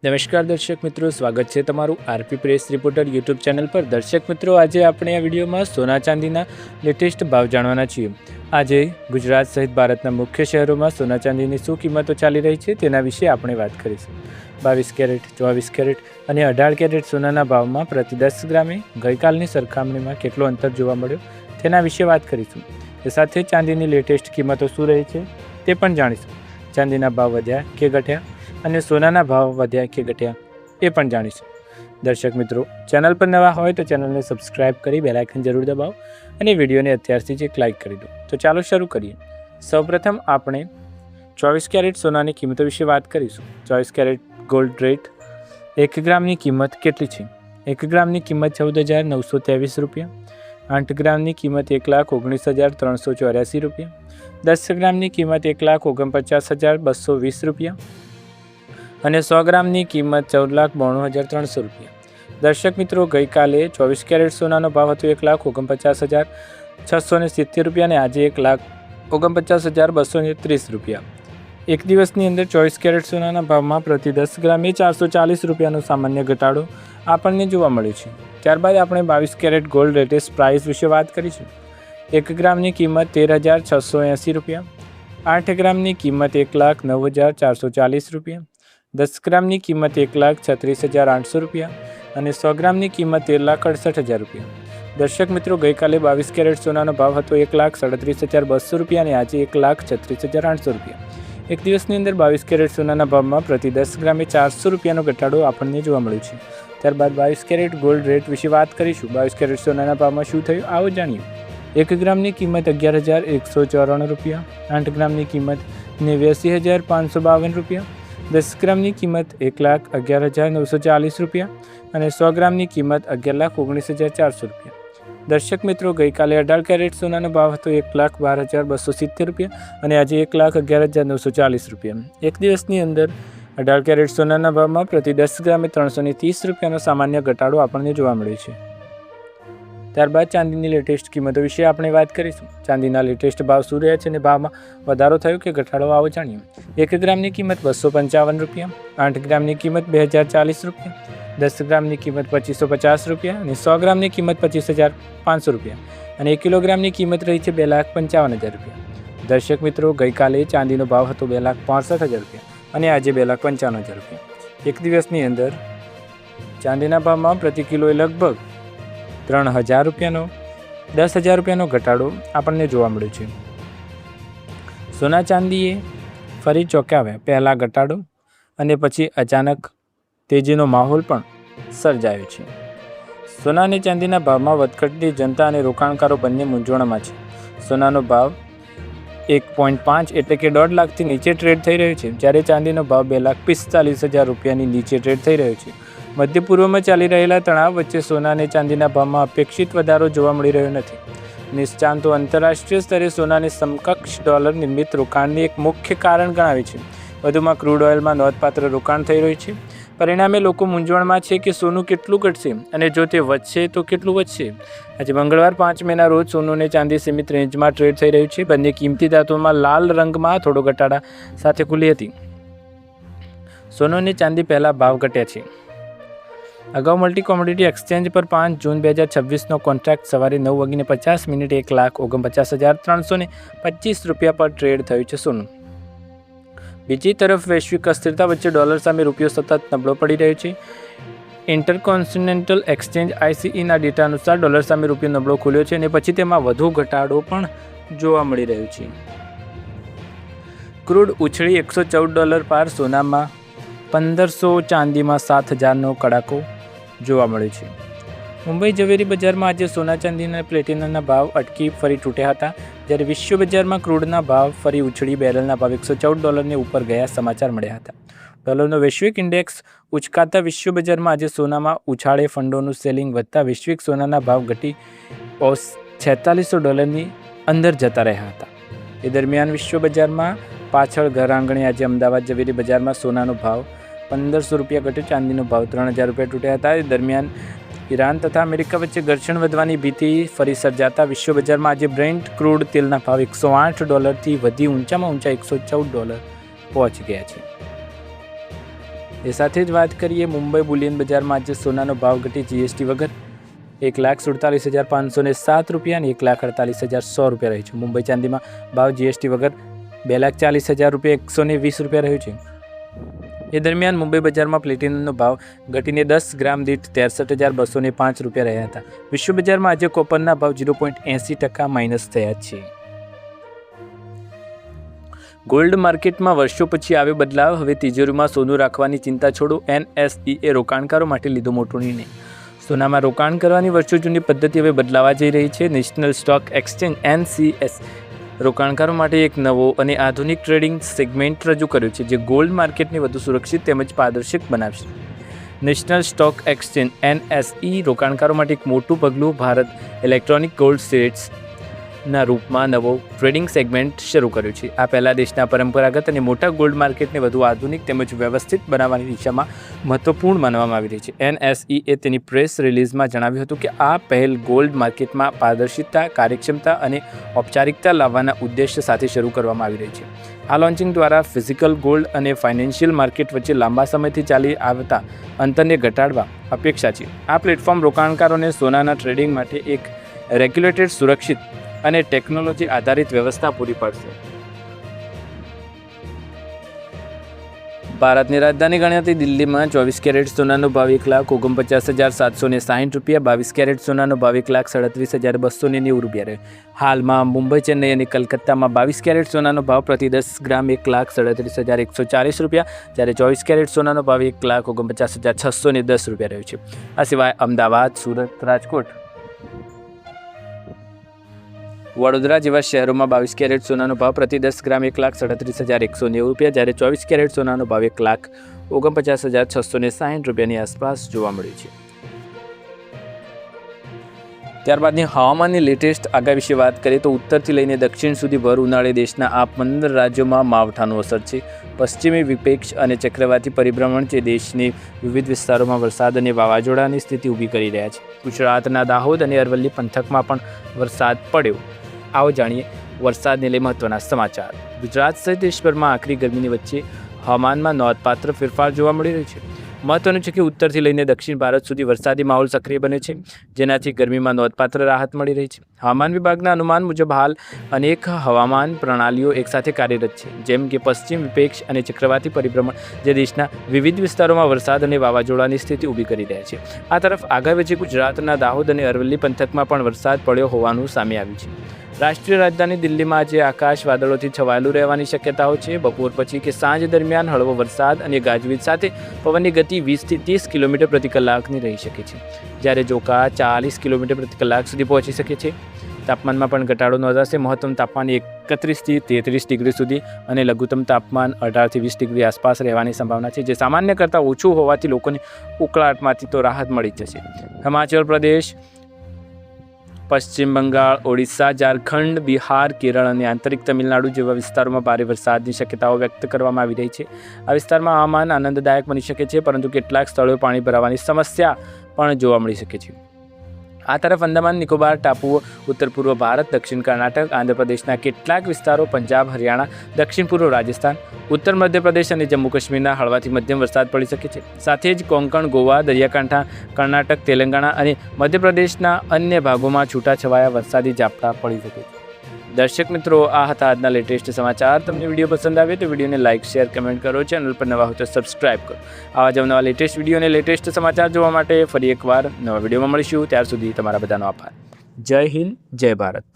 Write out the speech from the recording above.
નમસ્કાર દર્શક મિત્રો, સ્વાગત છે તમારું RP press reporter YouTube channel પર। દર્શક મિત્રો, આજે આપણે આ વિડીયોમાં સોના ચાંદીના લેટેસ્ટ ભાવ જાણવાના છીએ। આજે ગુજરાત સહિત ભારતના મુખ્ય શહેરોમાં સોના ચાંદીની શું કિંમતો ચાલી રહી છે તેના વિશે આપણે વાત કરીશું। 22 કેરેટ, 24 કેરેટ અને 18 કેરેટ સોનાના ભાવમાં પ્રતિ 10 ગ્રામે ગઈકાલની સરખામણીમાં કેટલો અંતર જોવા મળ્યો તેના વિશે વાત કરીશું। તે સાથે ચાંદીની લેટેસ્ટ કિંમતો શું રહી છે તે પણ જાણીશું। ચાંદીના ભાવ વધ્યા કે ઘટ્યા અને સોનાના ભાવ વધ્યા કે ઘટ્યા એ પણ જાણીશું। દર્શક મિત્રો, ચેનલ પર નવા હોય તો ચેનલને સબસ્ક્રાઇબ કરી બેલ આઇકન જરૂર દબાવો અને વિડીયોને અત્યારથી જ એક લાઇક કરી દો। તો ચાલો શરૂ કરીએ। સૌપ્રથમ આપણે 24 કેરેટ સોનાની કિંમતો વિશે વાત કરીશું। 24 કેરેટ ગોલ્ડ રેટ 1 ગ્રામની કિંમત કેટલી છે? 1 ગ્રામની કિંમત 14,923 રૂપિયા। 8 ગ્રામની કિંમત 1,19,384 રૂપિયા। 10 ગ્રામની કિંમત 1,49,220 રૂપિયા અને 100 ગ્રામની કિંમત 14,92,300 રૂપિયા। દર્શક મિત્રો, ગઈકાલે 24 કેરેટ સોનાનો ભાવ હતો 1,49,670 રૂપિયા અને આજે 1,49,230 રૂપિયા। એક દિવસની અંદર 24 કેરેટ સોનાના ભાવમાં પ્રતિ 10 ગ્રામે 440 રૂપિયાનો સામાન્ય ઘટાડો આપણને જોવા મળ્યો છે। ત્યારબાદ આપણે 22 કેરેટ ગોલ્ડ લેટેસ્ટ પ્રાઇસ વિશે વાત કરીશું। 1 ગ્રામની કિંમત 13,680 રૂપિયા। 8 ગ્રામની કિંમત 1,09,440 રૂપિયા। 10 ગ્રામની કિંમત 1,36,800 રૂપિયા અને 100 ગ્રામની કિંમત 13,68,000 રૂપિયા। દર્શક મિત્રો, ગઈકાલે 22 કેરેટ સોનાનો ભાવ હતો 1,37,200 રૂપિયા અને આજે 1,36,800 રૂપિયા। એક દિવસની અંદર 22 કેરેટ સોનાના ભાવમાં પ્રતિ 10 ગ્રામે 400 રૂપિયાનો ઘટાડો આપણને જોવા મળ્યો છે। ત્યારબાદ 22 કેરેટ ગોલ્ડ રેટ વિશે વાત કરીશું। 22 કેરેટ સોનાના ભાવમાં શું થયું આવો જાણીએ। 1 ગ્રામની કિંમત 11,194 રૂપિયા। 8 ગ્રામની કિંમત 89,552 રૂપિયા। 10 ગ્રામની કિંમત 1,11,940 રૂપિયા અને 100 ગ્રામની કિંમત 11,19,400 રૂપિયા। દર્શક મિત્રો, ગઈકાલે 18 કેરેટ સોનાનો ભાવ હતો 1,12,270 રૂપિયા અને આજે 1,11,940 રૂપિયા। એક દિવસની અંદર 18 કેરેટ સોનાના ભાવમાં પ્રતિ 10 ગ્રામે 330 રૂપિયાનો સામાન્ય ઘટાડો આપણને જોવા મળ્યો છે। ત્યારબાદ ચાંદીની લેટેસ્ટ કિંમતો વિશે આપણે વાત કરીશું। ચાંદીના લેટેસ્ટ ભાવ શું રહ્યા છે અને ભાવમાં વધારો થયો કે ઘટાડો આવો જાણીએ। 1 ગ્રામની કિંમત 255 રૂપિયા। 8 ગ્રામની કિંમત 2,040 રૂપિયા। 10 ગ્રામની કિંમત 2,550 રૂપિયા અને 100 ગ્રામની કિંમત 25,500 રૂપિયા અને 1 કિલોગ્રામની કિંમત રહી છે 2,55,000 રૂપિયા। દર્શક મિત્રો, ગઈકાલે ચાંદીનો ભાવ હતો 2,65,000 રૂપિયા અને આજે 2,55,000 રૂપિયા। એક દિવસની અંદર ચાંદીના ભાવમાં પ્રતિ કિલોએ લગભગ 3,000 રૂપિયાનો 10,000 રૂપિયાનો ઘટાડો આપણને જોવા મળ્યો છે। સોના ચાંદીએ ફરી ચોંકાવ્યા। પહેલાં ઘટાડો અને પછી અચાનક તેજીનો માહોલ પણ સર્જાયો છે। સોના અને ચાંદીના ભાવમાં વધઘટથી જનતા અને રોકાણકારો બંને મૂંઝવણમાં છે। સોનાનો ભાવ 1.5 એટલે કે 1.5 લાખથી નીચે ટ્રેડ થઈ રહ્યો છે, જ્યારે ચાંદીનો ભાવ 2,45,000 રૂપિયાની નીચે ટ્રેડ થઈ રહ્યો છે। મધ્ય પૂર્વમાં ચાલી રહેલા તણાવ વચ્ચે સોના અને ચાંદીના ભાવમાં અપેક્ષિત વધારો જોવા મળી રહ્યો નથી। નિષ્ણાતો આંતરરાષ્ટ્રીય સ્તરે સોનાને સમકક્ષ ડોલર નિર્મિત રોકાણની એક મુખ્ય કારણ ગણાવે છે। વધુમાં ક્રૂડ ઓઇલમાં નોંધપાત્ર રોકાણ થઈ રહ્યું છે। પરિણામે લોકો મૂંઝવણમાં છે કે સોનું કેટલું ઘટશે અને જો તે વધશે તો કેટલું વધશે। આજે મંગળવાર 5 મેના રોજ સોનું અને ચાંદી સીમિત રેન્જમાં ટ્રેડ થઈ રહ્યું છે। બંને કિંમતી ધાતુઓમાં લાલ રંગમાં થોડો ઘટાડા સાથે ખુલી હતી। સોનું અને ચાંદી પહેલાં ભાવ ઘટ્યા છે। અગાઉ મલ્ટી કોમોડિટી એક્સચેન્જ પર 5 જૂન 2026નો કોન્ટ્રાક્ટ સવારે 9:50 1,49,325 રૂપિયા પર ટ્રેડ થયું છે સોનું। બીજી તરફ વૈશ્વિક અસ્થિરતા વચ્ચે ડોલર સામે રૂપિયો સતત નબળો પડી રહ્યો છે। ઇન્ટરકોન્ટિનેન્ટલ એક્સચેન્જ ICEના ડેટા અનુસાર ડોલર સામે રૂપિયો નબળો ખુલ્યો છે અને પછી તેમાં વધુ ઘટાડો પણ જોવા મળી રહ્યો છે। ક્રૂડ ઉછળી $114 પાર, સોનામાં 1,500, ચાંદીમાં 7,000નો કડાકો જોવા મળ્યો છે। મુંબઈ ઝવેરી બજારમાં આજે સોના ચાંદીના પ્લેટિનમના ભાવ અટકી ફરી તૂટ્યા હતા, જ્યારે વિશ્વ બજારમાં ક્રૂડના ભાવ ફરી ઉછળી બેરલના ભાવ $114 ઉપર ગયા સમાચાર મળ્યા હતા। ડોલરનો વૈશ્વિક ઇન્ડેક્સ ઉચકાતા વિશ્વ બજારમાં આજે સોનામાં ઉછાળે ફંડોનું સેલિંગ વધતા વૈશ્વિક સોનાના ભાવ ઘટી $4,600ની અંદર જતા રહ્યા હતા। એ દરમિયાન વિશ્વ બજારમાં પાછળ ઘર આંગણે આજે અમદાવાદ ઝવેરી બજારમાં સોનાનો ભાવ 1,500 રૂપિયા ઘટ્યો, ચાંદીનો ભાવ 3,000 રૂપિયા તૂટ્યા હતા। એ દરમિયાન ઈરાન તથા અમેરિકા વચ્ચે ઘર્ષણ વધવાની ભીતિ ફરી સર્જાતા વિશ્વ બજારમાં આજે બ્રેન્ટ ક્રૂડ તેલના ભાવ $108થી વધી ઊંચામાં ઊંચા $114 પહોંચી ગયા છે। એ સાથે જ વાત કરીએ મુંબઈ બુલિયન બજારમાં આજે સોનાનો ભાવ ઘટી જીએસટી વગર 1,47,507 રૂપિયા અને 1,48,100 રૂપિયા રહ્યું છે. મુંબઈ ચાંદીમાં ભાવ જીએસટી વગર 2,40,000 રૂપિયા 120 રૂપિયા રહ્યું છે. એ દરમિયાન મુંબઈ બજારમાં પ્લેટિનમનો ભાવ ઘટીને 10 ગ્રામ દીઠ 63,205 રૂપિયા રહ્યા હતા. વિશ્વ બજારમાં આજે કોપરના ભાવ 0.80% માઇનસ થયા છે. ગોલ્ડ માર્કેટમાં વર્ષો પછી આવ્યો બદલાવ. હવે તિજોરીમાં સોનું રાખવાની ચિંતા છોડો. NSE રોકાણકારો માટે લીધો મોટો નિર્ણય. સોનામાં રોકાણ કરવાની વર્ષો જૂની પદ્ધતિ હવે બદલાવા જઈ રહી છે. નેશનલ સ્ટોક એક્સચેન્જ NCS રોકાણકારો માટે એક નવો અને આધુનિક ટ્રેડિંગ સેગમેન્ટ રજૂ કર્યો છે, જે ગોલ્ડ માર્કેટને વધુ સુરક્ષિત તેમજ પારદર્શક બનાવશે. નેશનલ સ્ટોક એક્સચેન્જ NSE રોકાણકારો માટે એક મોટું પગલું. ભારત ઇલેક્ટ્રોનિક ગોલ્ડ સેટ્સના રૂપમાં નવો ટ્રેડિંગ સેગમેન્ટ શરૂ કર્યો છે. આ પહેલાં દેશના પરંપરાગત અને મોટા ગોલ્ડ માર્કેટને વધુ આધુનિક તેમજ વ્યવસ્થિત બનાવવાની દિશામાં મહત્વપૂર્ણ માનવામાં આવી રહી છે. NSE તેની પ્રેસ રિલીઝમાં જણાવ્યું હતું કે આ પહેલ ગોલ્ડ માર્કેટમાં પારદર્શિતા, કાર્યક્ષમતા અને ઔપચારિકતા લાવવાના ઉદ્દેશ્ય સાથે શરૂ કરવામાં આવી રહી છે. આ લોન્ચિંગ દ્વારા ફિઝિકલ ગોલ્ડ અને ફાઇનાન્શિયલ માર્કેટ વચ્ચે લાંબા સમયથી ચાલી આવતા અંતરને ઘટાડવા અપેક્ષા છે. આ પ્લેટફોર્મ રોકાણકારોને સોનાના ટ્રેડિંગ માટે એક રેગ્યુલેટેડ, સુરક્ષિત અને ટેકનોલોજી આધારિત વ્યવસ્થા પૂરી પાડશે. ભારતની રાજધાની ગણાતી દિલ્હીમાં 24 કેરેટ સોનાનો ભાવ 1,49,760 રૂપિયા, 22 કેરેટ સોનાનો ભાવ 1,37,290 રૂપિયા રહ્યો. હાલમાં મુંબઈ, ચેન્નઈ અને કલકત્તામાં 22 કેરેટ સોનાનો ભાવ પ્રતિ 10 ગ્રામ 1,37,140 રૂપિયા, જ્યારે 24 કેરેટ સોનાનો ભાવ 1,49,610 રૂપિયા રહ્યો છે. આ સિવાય અમદાવાદ, સુરત, રાજકોટ, વડોદરા જેવા શહેરોમાં 22 કેરેટ સોનાનો ભાવ પ્રતિ 10 ગ્રામ 1,37,190 રૂપિયા, જ્યારે 24 કેરેટ સોનાનો ભાવ 1,49,660 રૂપિયાની આસપાસ જોવા મળ્યો છે. ત્યારબાદની હવામાનની લેટેસ્ટ આગાહી વિશે વાત કરીએ તો ઉત્તરથી લઈને દક્ષિણ સુધી ભર ઉનાળે દેશના આ 15 રાજ્યોમાં માવઠાનું અસર છે. પશ્ચિમી વિક્ષેપ અને ચક્રવાતી પરિભ્રમણ જે દેશની વિવિધ વિસ્તારોમાં વરસાદ અને વાવાઝોડાની સ્થિતિ ઊભી કરી રહ્યા છે. ગુજરાતના દાહોદ અને અરવલ્લી પંથકમાં પણ વરસાદ પડ્યો. આવો જાણીએ વરસાદને લઈ મહત્વના સમાચાર. ગુજરાત સહિત દેશભરમાં આકરી ગરમીની વચ્ચે હવામાનમાં નોંધપાત્ર ફેરફાર જોવા મળી રહ્યો છે. મહત્વનું છે કે ઉત્તરથી લઈને દક્ષિણ ભારત સુધી વરસાદી માહોલ સક્રિય બને છે, જેનાથી ગરમીમાં નોંધપાત્ર રાહત મળી રહી છે. હવામાન વિભાગના અનુમાન મુજબ હાલ અનેક હવામાન પ્રણાલીઓ એકસાથે કાર્યરત છે, જેમ કે પશ્ચિમ વિક્ષેપ અને ચક્રવાતી પરિભ્રમણ જે દેશના વિવિધ વિસ્તારોમાં વરસાદ અને વાવાઝોડાની સ્થિતિ ઊભી કરી રહ્યા છે. આ તરફ આગાહી વચ્ચે ગુજરાતના દાહોદ અને અરવલ્લી પંથકમાં પણ વરસાદ પડ્યો હોવાનું સામે આવ્યું છે. રાષ્ટ્રીય રાજધાની દિલ્હીમાં આજે આકાશ વાદળોથી છવાયેલું રહેવાની શક્યતાઓ છે. બપોર પછી કે સાંજ દરમિયાન હળવો વરસાદ અને ગાજવીજ સાથે પવનની ગતિ 20 થી 30 કિલોમીટર પ્રતિ કલાકની રહી શકે છે, જ્યારે ઝોકા 40 કિલોમીટર પ્રતિ કલાક સુધી પહોંચી શકે છે. તાપમાનમાં પણ ઘટાડો નોંધાશે. મહત્તમ તાપમાન 31 થી 33 ડિગ્રી સુધી અને લઘુત્તમ તાપમાન 18 થી 20 ડિગ્રી આસપાસ રહેવાની સંભાવના છે, જે સામાન્ય કરતાં ઓછું હોવાથી લોકોને ઉકળાટમાંથી તો રાહત મળી જશે. હિમાચલ પ્રદેશ, પશ્ચિમ બંગાળ, ઓડિશા, ઝારખંડ, બિહાર, કેરળ અને આંતરિક તમિલનાડુ જેવા વિસ્તારોમાં ભારે વરસાદની શક્યતાઓ વ્યક્ત કરવામાં આવી રહી છે. આ વિસ્તારમાં હવામાન આનંદદાયક બની શકે છે, પરંતુ કેટલાક સ્થળોએ પાણી ભરાવાની સમસ્યા પણ જોવા મળી શકે છે. આ તરફ અંદમાન નિકોબાર ટાપુઓ, ઉત્તર પૂર્વ ભારત, દક્ષિણ કર્ણાટક, આંધ્રપ્રદેશના કેટલાક વિસ્તારો, પંજાબ, હરિયાણા, દક્ષિણ પૂર્વ રાજસ્થાન, ઉત્તર મધ્યપ્રદેશ અને જમ્મુ કાશ્મીરના હળવાથી મધ્યમ વરસાદ પડી શકે છે. સાથે જ કોંકણ, ગોવા, દરિયાકાંઠા, કર્ણાટક, તેલંગાણા અને મધ્યપ્રદેશના અન્ય ભાગોમાં છૂટાછવાયા વરસાદી ઝાપટા પડી શકે છે. દર્શક મિત્રો, આ હતા આજના લેટેસ્ટ સમાચાર. તમને વિડીયો પસંદ આવે તો વિડીયોને લાઇક, શેર, કમેન્ટ કરો. ચેનલ પર નવા હોય તો સબસ્ક્રાઇબ કરો. આવા જ નવા લેટેસ્ટ વિડીયો અને લેટેસ્ટ સમાચાર જોવા માટે ફરી એકવાર નવા વિડીયોમાં મળીશું. ત્યાર સુધી તમારા બધાનો આભાર. જય હિન્દ, જય ભારત.